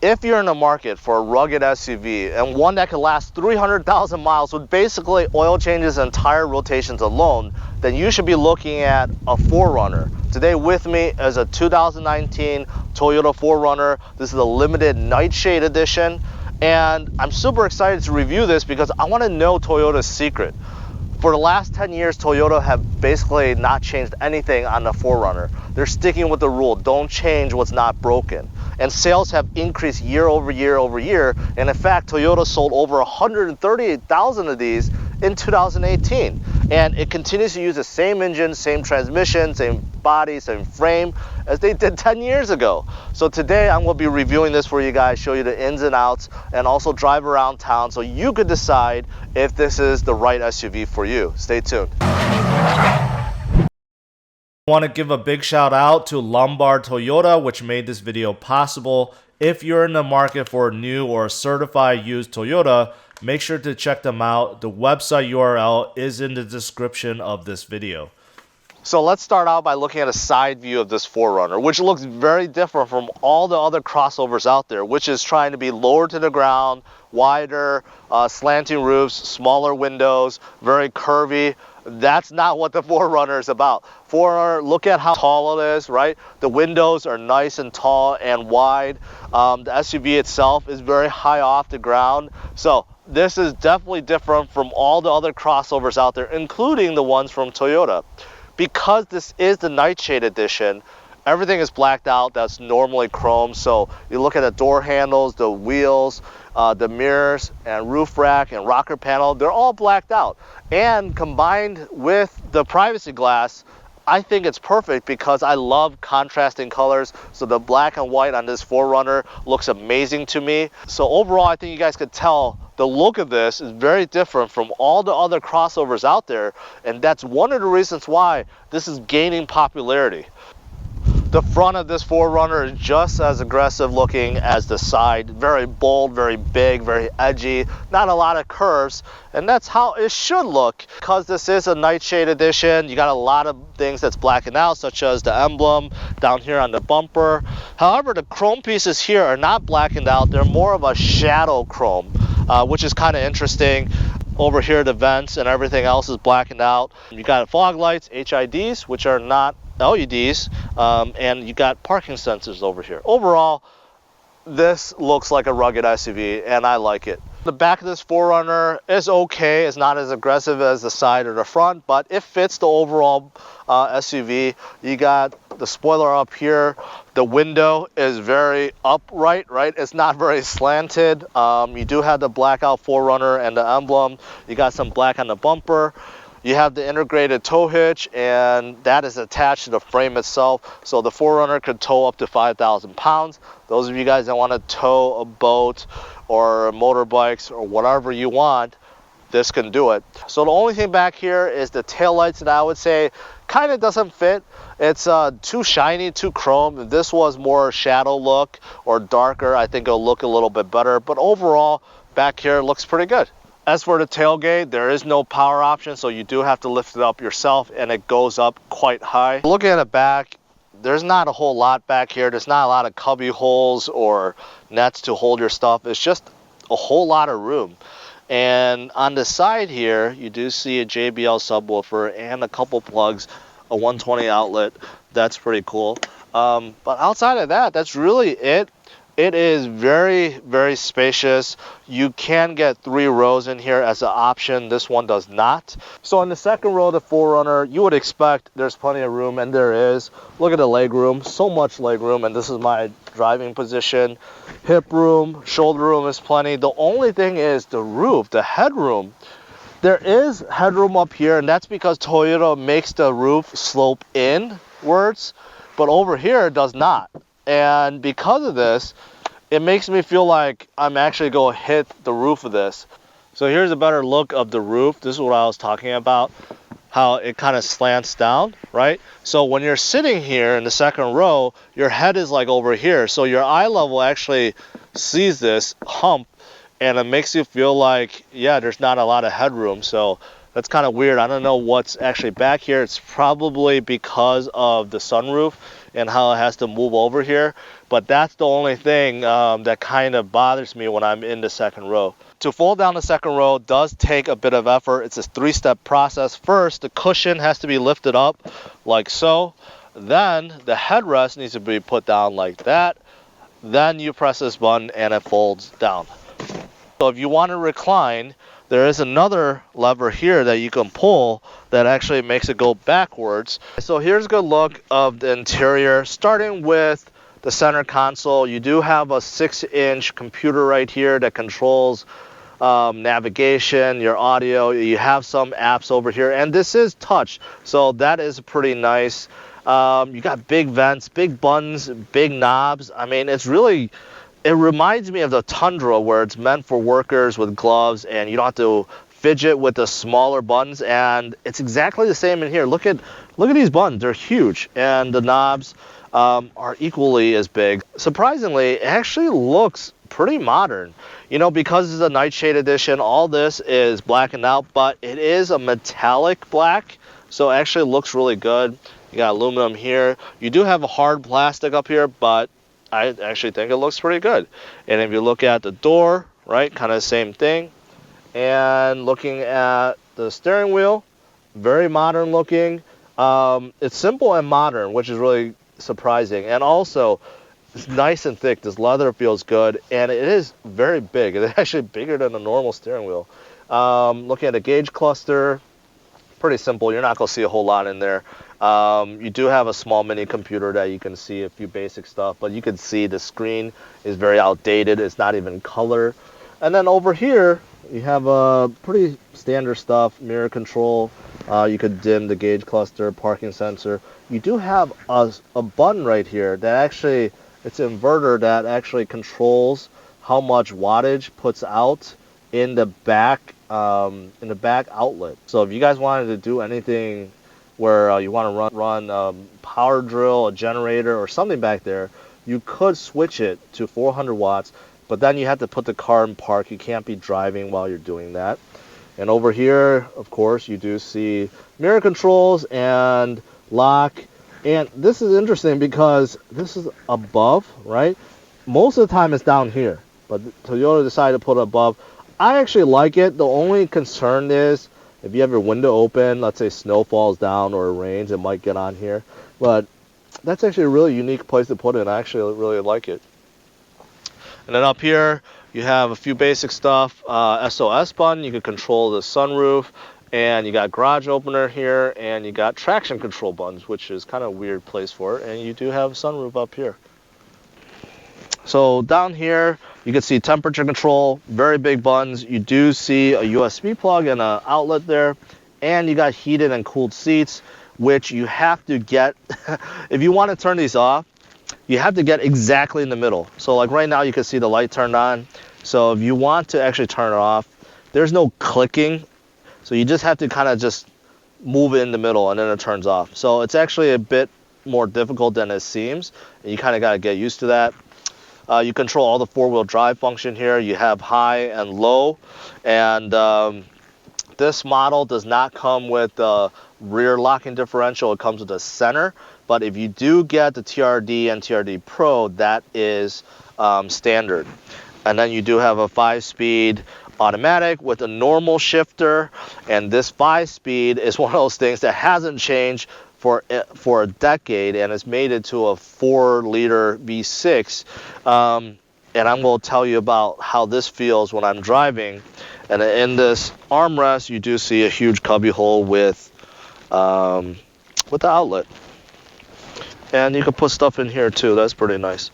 If you're in the market for a rugged SUV and one that can last 300,000 miles with basically oil changes and tire rotations alone, then you should be looking at a 4Runner. Today with me is a 2019 Toyota 4Runner. This is a limited Nightshade edition, and I'm super excited to review this because I want to know Toyota's secret. For the last 10 years, Toyota have basically not changed anything on the 4Runner. They're sticking with the rule, don't change what's not broken. And sales have increased year over year over year. And in fact, Toyota sold over 138,000 of these in 2018. And it continues to use the same engine, same transmission, same body, same frame as they did 10 years ago. So today I'm going to be reviewing this for you guys, show you the ins and outs, and also drive around town so you could decide if this is the right SUV for you. Stay tuned. I want to give a big shout out to Lombard Toyota, which made this video possible. If you're in the market for a new or certified used Toyota, make sure to check them out. The website URL is in the description of this video. So let's start out by looking at a side view of this 4Runner, which looks very different from all the other crossovers out there, which is trying to be lower to the ground, wider, slanting roofs, smaller windows, very curvy. That's not what the 4Runner is about. 4Runner, look at how tall it is, right? The windows are nice and tall and wide. The SUV itself is very high off the ground. So this is definitely different from all the other crossovers out there, including the ones from Toyota. Because this is the Nightshade edition, everything is blacked out that's normally chrome. So you look at the door handles, the wheels, the mirrors, and roof rack and rocker panel, they're all blacked out. And combined with the privacy glass, I think it's perfect because I love contrasting colors. So the black and white on this 4Runner looks amazing to me. So overall, I think you guys could tell the look of this is very different from all the other crossovers out there. And that's one of the reasons why this is gaining popularity. The front of this 4Runner is just as aggressive looking as the side. Very bold, very big, very edgy, not a lot of curves. And that's how it should look. Because this is a Nightshade edition, you got a lot of things that's blackened out, such as the emblem down here on the bumper. However, the chrome pieces here are not blackened out. They're more of a shadow chrome, which is kind of interesting. Over here, the vents and everything else is blackened out. You got fog lights, HIDs, which are not LEDs, and you got parking sensors over here. Overall, this looks like a rugged SUV, and I like it. The back of this 4Runner is okay. It's not as aggressive as the side or the front, but it fits the overall SUV. You got the spoiler up here. The window is very upright, right? It's not very slanted. You do have the blackout 4Runner and the emblem. You got some black on the bumper. You have the integrated tow hitch, and that is attached to the frame itself. So the 4Runner could tow up to 5,000 pounds. Those of you guys that want to tow a boat or motorbikes or whatever you want, this can do it. So the only thing back here is the taillights that I would say kind of doesn't fit. It's too shiny, too chrome. If this was more shadow look or darker, I think it'll look a little bit better. But overall, back here looks pretty good. As for the tailgate, there is no power option, so you do have to lift it up yourself, and it goes up quite high. Looking at the back, there's not a whole lot back here. There's not a lot of cubby holes or nets to hold your stuff. It's just a whole lot of room. And on the side here, you do see a JBL subwoofer and a couple plugs, a 120 outlet. That's pretty cool. But outside of that, that's really it. It is very, very spacious. You can get 3 rows in here as an option. This one does not. So in the second row of the 4Runner, you would expect there's plenty of room, and there is. Look at the leg room, so much leg room, and this is my driving position. Hip room, shoulder room is plenty. The only thing is the roof, the headroom. There is headroom up here, and that's because Toyota makes the roof slope inwards, but over here it does not. And because of this, it makes me feel like I'm actually going to hit the roof of this. So here's a better look of the roof. This is what I was talking about, how it kind of slants down, right? So when you're sitting here in the second row, your head is like over here. So your eye level actually sees this hump, and it makes you feel like, yeah, there's not a lot of headroom. So that's kind of weird. I don't know what's actually back here. It's probably because of the sunroof. and how it has to move over here. But that's the only thing that kind of bothers me when I'm in the second row. To fold down the second row does take a bit of effort. It's a three-step process. First, the cushion has to be lifted up like so. Then the headrest needs to be put down like that. Then you press this button and it folds down. So if you want to recline, there is another lever here that you can pull that actually makes it go backwards. So here's a good look of the interior, starting with the center console. You do have a 6-inch computer right here that controls navigation, your audio. You have some apps over here, and this is touch, so that is pretty nice. You got big vents, big buttons, big knobs. I mean, it reminds me of the Tundra, where it's meant for workers with gloves and you don't have to fidget with the smaller buttons, and it's exactly the same in here. Look at these buttons, they're huge, and the knobs are equally as big. Surprisingly, it actually looks pretty modern. You know, because it's a Nightshade edition, all this is blackened out, but it is a metallic black, so it actually looks really good. You got aluminum here. You do have a hard plastic up here, but I actually think it looks pretty good. And if you look at the door, right, kind of the same thing. And looking at the steering wheel, very modern looking. It's simple and modern, which is really surprising. And also, it's nice and thick. This leather feels good, and it is very big. It's actually bigger than a normal steering wheel. Looking at the gauge cluster, pretty simple. You're not going to see a whole lot in there. You do have a small mini computer that you can see a few basic stuff, but you can see the screen is very outdated. It's not even color. And then over here, you have pretty standard stuff, mirror control. You could dim the gauge cluster, parking sensor. You do have a button right here that actually, it's an inverter that actually controls how much wattage puts out in the back outlet. So if you guys wanted to do anything where you want to run power drill, a generator, or something back there, you could switch it to 400 watts, but then you have to put the car in park. You can't be driving while you're doing that. And over here, of course, you do see mirror controls and lock. And this is interesting because this is above, right? Most of the time it's down here, but Toyota decided to put it above. I actually like it. The only concern is if you have your window open, let's say snow falls down or it rains, it might get on here. But that's actually a really unique place to put it, and I actually really like it. And then up here, you have a few basic stuff. SOS button, you can control the sunroof, and you got garage opener here, and you got traction control buttons, which is kind of a weird place for it, and you do have sunroof up here. So down here, you can see temperature control, very big buttons. You do see a USB plug and an outlet there, and you got heated and cooled seats, which you have to get, if you want to turn these off, you have to get exactly in the middle. So like right now, you can see the light turned on. So if you want to actually turn it off, there's no clicking. So you just have to kind of just move it in the middle, and then it turns off. So it's actually a bit more difficult than it seems, and you kind of got to get used to that. You control all the four-wheel drive function here. You have high and low, and this model does not come with the rear locking differential. It comes with a center, but if you do get the TRD and TRD Pro, that is standard. And then you do have a 5-speed automatic with a normal shifter, and this 5-speed is one of those things that hasn't changed for a decade, and it's made it to a 4-liter V6. And I'm going to tell you about how this feels when I'm driving. And in this armrest, you do see a huge cubby hole with the outlet, and you can put stuff in here too. That's pretty nice.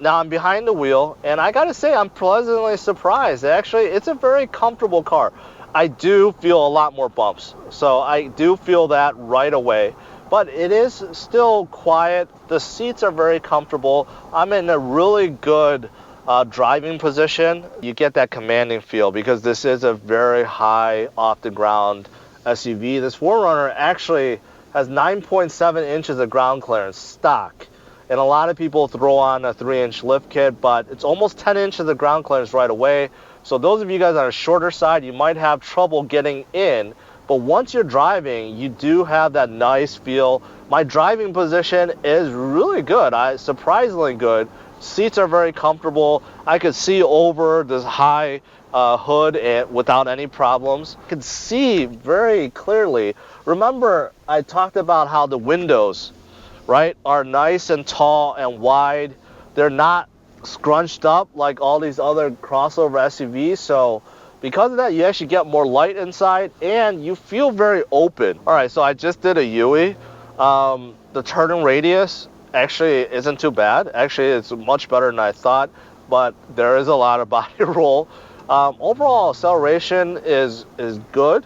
Now I'm behind the wheel, and I gotta say I'm pleasantly surprised. Actually, it's a very comfortable car. I do feel a lot more bumps, so I do feel that right away, but it is still quiet. The seats are very comfortable. I'm in a really good driving position. You get that commanding feel because this is a very high off the ground SUV. This 4Runner actually has 9.7 inches of ground clearance stock. And a lot of people throw on a 3-inch lift kit, but it's almost 10 inches of ground clearance right away. So those of you guys on a shorter side, you might have trouble getting in, But once you're driving, you do have that nice feel. My driving position is really good. Surprisingly good. Seats are very comfortable. I could see over this high hood and without any problems. I could see very clearly. Remember, I talked about how the windows, right, are nice and tall and wide. They're not scrunched up like all these other crossover SUVs. So because of that, you actually get more light inside and you feel very open. All right, so I just did a UE. The turning radius actually isn't too bad. Actually, it's much better than I thought, but there is a lot of body roll. Overall acceleration is good.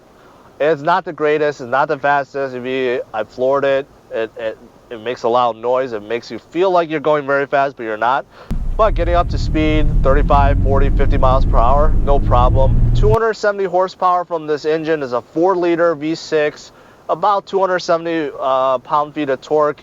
It's not the greatest, it's not the fastest. I floored it. It makes a loud noise. It makes you feel like you're going very fast, but you're not. But getting up to speed, 35, 40, 50 miles per hour, no problem. 270 horsepower from this engine is a 4-liter V6, about 270 pound-feet of torque.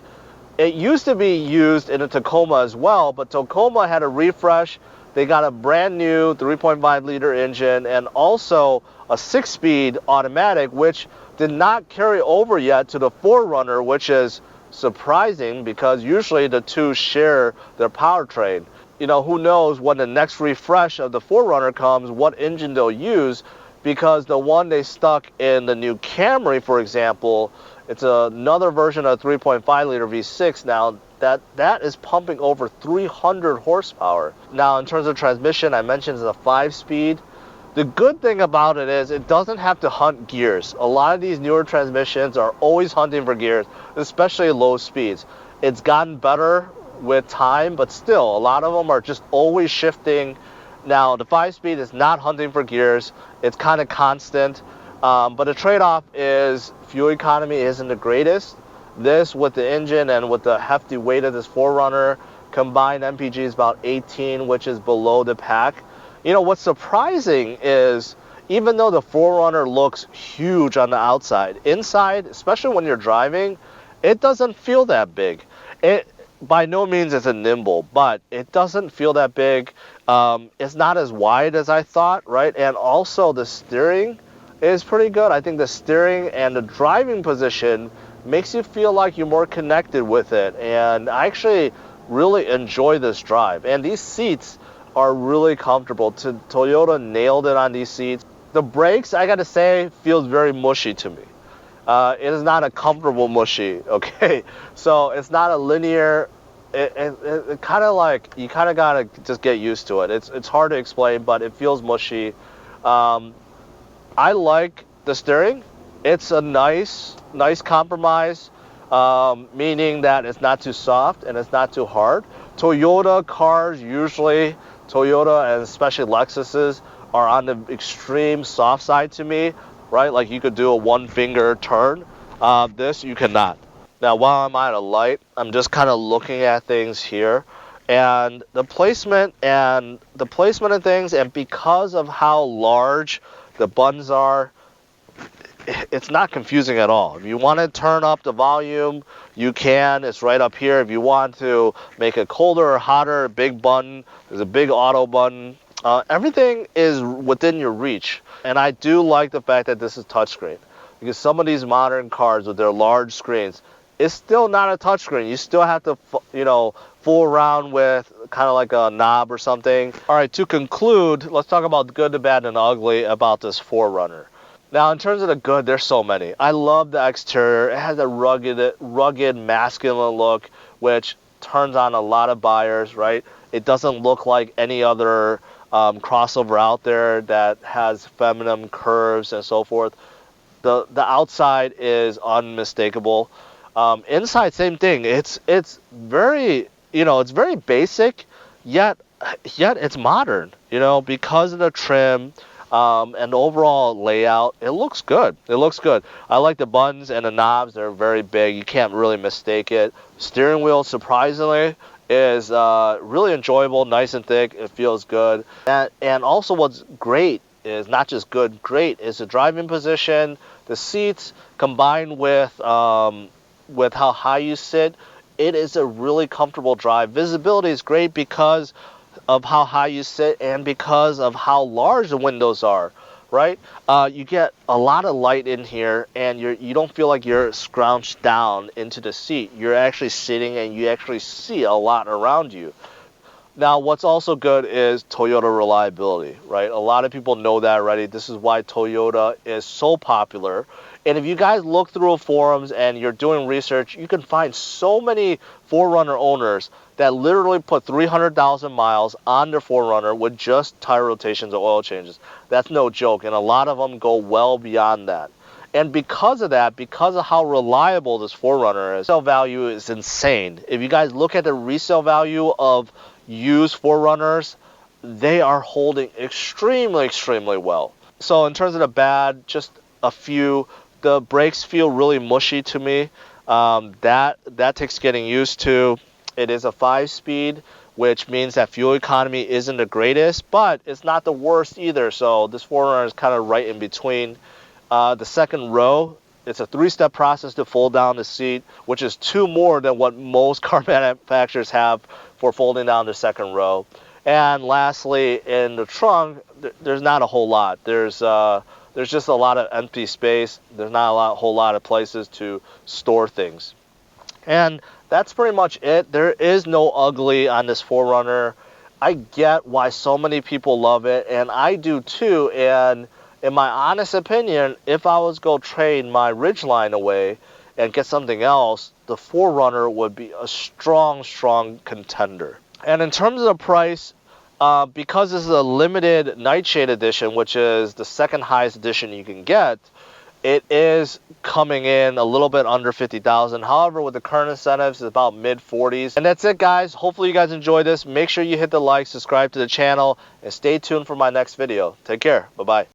It used to be used in a Tacoma as well, but Tacoma had a refresh. They got a brand new 3.5-liter engine and also a 6-speed automatic, which did not carry over yet to the 4Runner, which is surprising because usually the two share their powertrain. You know, who knows when the next refresh of the 4Runner comes, what engine they'll use, because the one they stuck in the new Camry, for example, it's another version of 3.5-liter V6 now that is pumping over 300 horsepower. Now, in terms of transmission, I mentioned it's a 5-speed. The good thing about it is it doesn't have to hunt gears. A lot of these newer transmissions are always hunting for gears, especially at low speeds. It's gotten better with time, but still, a lot of them are just always shifting. Now, the 5-speed is not hunting for gears. It's kind of constant, but the trade-off is fuel economy isn't the greatest. This, with the engine and with the hefty weight of this 4Runner, combined MPG is about 18, which is below the pack. You know, what's surprising is even though the 4Runner looks huge on the outside, inside, especially when you're driving, it doesn't feel that big. It by no means is it nimble, but it doesn't feel that big. It's not as wide as I thought, right? And also the steering is pretty good. I think the steering and the driving position makes you feel like you're more connected with it. And I actually really enjoy this drive. And these seats are really comfortable. Toyota nailed it on these seats. The brakes, I gotta say, feels very mushy to me. It is not a comfortable mushy, okay? So it's not a linear, it kind of like, you kind of gotta just get used to it. It's hard to explain, but it feels mushy. I like the steering. It's a nice compromise, meaning that it's not too soft and it's not too hard. Toyota cars usually, Toyota and especially Lexuses, are on the extreme soft side to me, right? Like you could do a one-finger turn. This you cannot. Now, while I'm at a light, I'm just kind of looking at things here, and the placement of things, and because of how large the buttons are, it's not confusing at all. If you want to turn up the volume, you can. It's right up here. If you want to make it colder or hotter, big button. There's a big auto button. Everything is within your reach. And I do like the fact that this is touchscreen, because some of these modern cars with their large screens, it's still not a touchscreen. You still have to, fool around with kind of like a knob or something. All right, to conclude, let's talk about the good, the bad, and the ugly about this 4Runner. Now, in terms of the good, there's so many. I love the exterior. It has a rugged, masculine look, which turns on a lot of buyers, right? It doesn't look like any other crossover out there that has feminine curves and so forth. The outside is unmistakable. Inside, same thing. It's very, it's very basic, yet it's modern, because of the trim. And the overall layout, it looks good. It looks good. I like the buttons and the knobs. They're very big. You can't really mistake it. Steering wheel, surprisingly, is really enjoyable, nice and thick. It feels good. And also what's great is not just good, great is the driving position, the seats, combined with how high you sit. It is a really comfortable drive. Visibility is great because of how high you sit and because of how large the windows are. right? You get a lot of light in here, and you don't feel like you're scrouched down into the seat. You're actually sitting and you actually see a lot around you. Now, what's also good is Toyota reliability, right? A lot of people know that already. This is why Toyota is so popular. And if you guys look through forums and you're doing research, you can find so many 4Runner owners that literally put 300,000 miles on their 4Runner with just tire rotations or oil changes. That's no joke, and a lot of them go well beyond that. And because of that, because of how reliable this 4Runner is, resale value is insane. If you guys look at the resale value of used 4Runners, they are holding extremely, extremely well. So in terms of the bad, just a few. The brakes feel really mushy to me. That takes getting used to. It is a 5-speed, which means that fuel economy isn't the greatest, but it's not the worst either. So this 4Runner is kind of right in between. The second row, it's a 3-step process to fold down the seat, which is 2 more than what most car manufacturers have for folding down the second row. And lastly, in the trunk, there's not a whole lot. There's just a lot of empty space. There's not a whole lot of places to store things. And that's pretty much it. There is no ugly on this 4Runner. I get why so many people love it, and I do too. And in my honest opinion, if I was going to trade my Ridgeline away and get something else, the 4Runner would be a strong, strong contender. And in terms of the price, because this is a limited Nightshade edition, which is the second highest edition you can get, it is coming in a little bit under 50,000. However, with the current incentives, it's about mid-40s. And that's it, guys. Hopefully you guys enjoyed this. Make sure you hit the like, subscribe to the channel, and stay tuned for my next video. Take care. Bye-bye.